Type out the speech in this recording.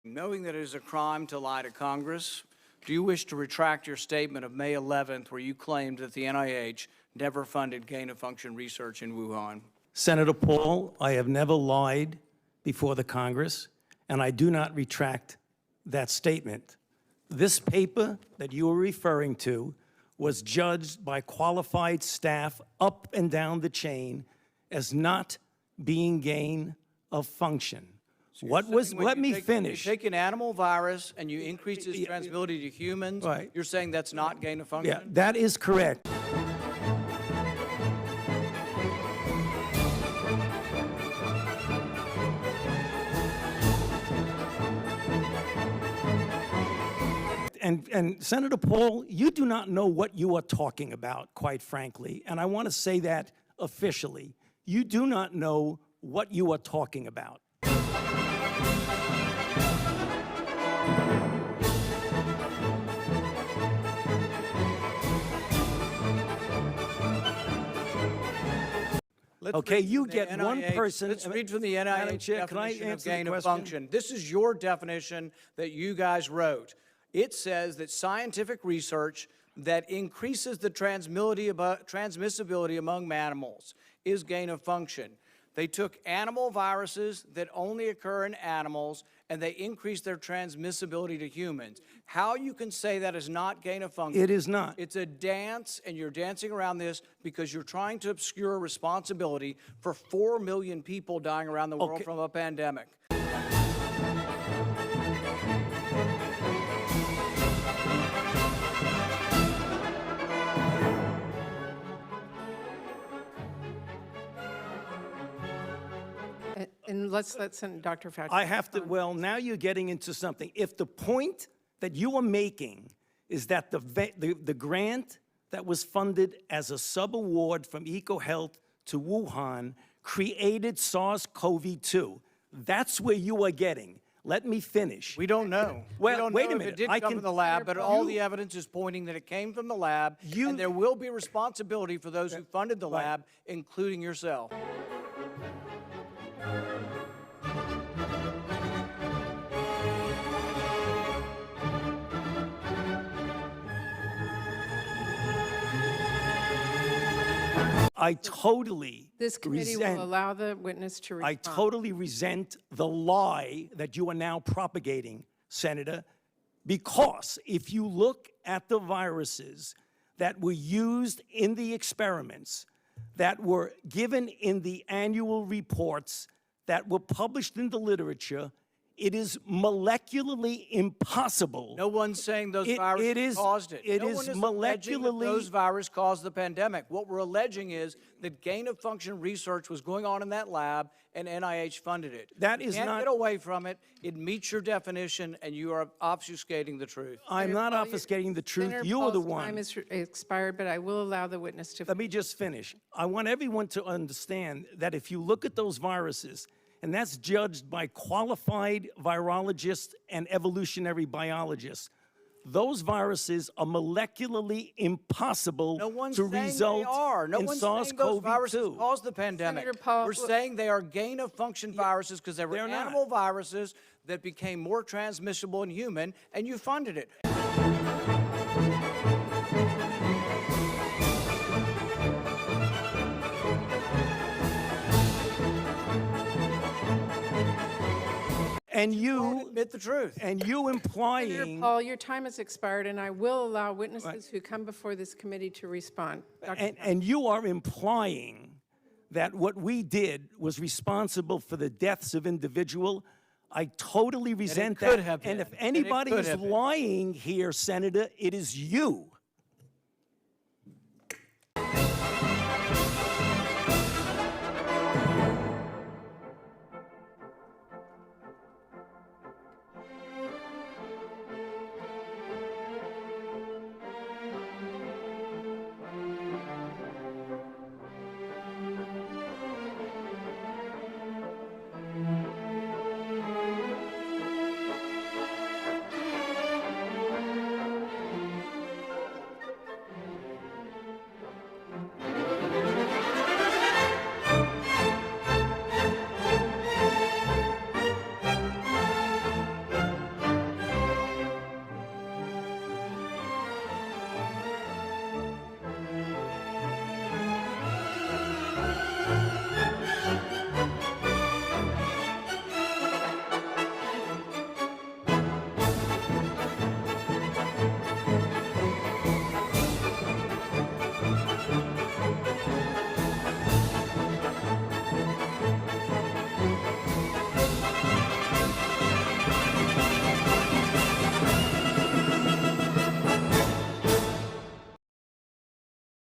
Knowing that it is a crime to lie to Congress, do you wish to retract your statement of May 11th where you claimed that the NIH never funded gain-of-function research in Wuhan? Senator Paul, I have never lied before the Congress, and I do not retract that statement. This paper that you are referring to was judged by qualified staff up and down the chain as not being gain of function. Let me finish. You take an animal virus and you increase its transmissibility to humans, right. You're saying that's not gain of function? Yeah, that is correct. And Senator Paul, you do not know what you are talking about, quite frankly, and I want to say that officially. You do not know what you are talking about. Okay, you get one person. Let's read from the NIH definition of gain of function. This is your definition that you guys wrote. It says that scientific research that increases the transmissibility among mammals is gain of function. They took animal viruses that only occur in animals and they increased their transmissibility to humans. How you can say that is not gain of function? It is not. It's a dance, and you're dancing around this because you're trying to obscure responsibility for 4 million people dying around the world from a pandemic. And let's let Dr. Fauci. I have to, well, now you're getting into something. If the point that you are making is that the grant that was funded as a sub-award from EcoHealth to Wuhan created SARS-CoV-2, that's where you are getting. Let me finish. We don't know. Well, we don't wait know a minute. if it did come from the lab, but all the evidence is pointing that it came from the lab, and there will be responsibility for those who funded the lab, including yourself. I totally This committee will allow the witness to respond. I totally resent the lie that you are now propagating, Senator, because if you look at the viruses that were used in the experiments, that were given in the annual reports, that were published in the literature, it is molecularly impossible. No one's saying those viruses caused it. It no is one is molecularly. That those viruses caused the pandemic. What we're alleging is that gain-of-function research was going on in that lab, and NIH funded it. That is you can't not. Get away from it. It meets your definition, and you are obfuscating the truth. I'm not obfuscating the truth. Senator You are the Paul's one. time is expired, but I will allow the witness to. Let me just finish. I want everyone to understand that if you look at those viruses, and that's judged by qualified virologists and evolutionary biologists, those viruses are molecularly impossible to result in SARS-CoV-2. Viruses caused the pandemic. Senator Paul, we're saying they are gain-of-function viruses because they were animal viruses that became more transmissible in human, and you funded it. And you admit the truth. And you implying. Senator Paul, your time has expired, and I will allow witnesses who come before this committee to respond. And you are implying that what we did was responsible for the deaths of individuals. I totally resent that. Could have been. And if anybody is lying here, Senator, it is you.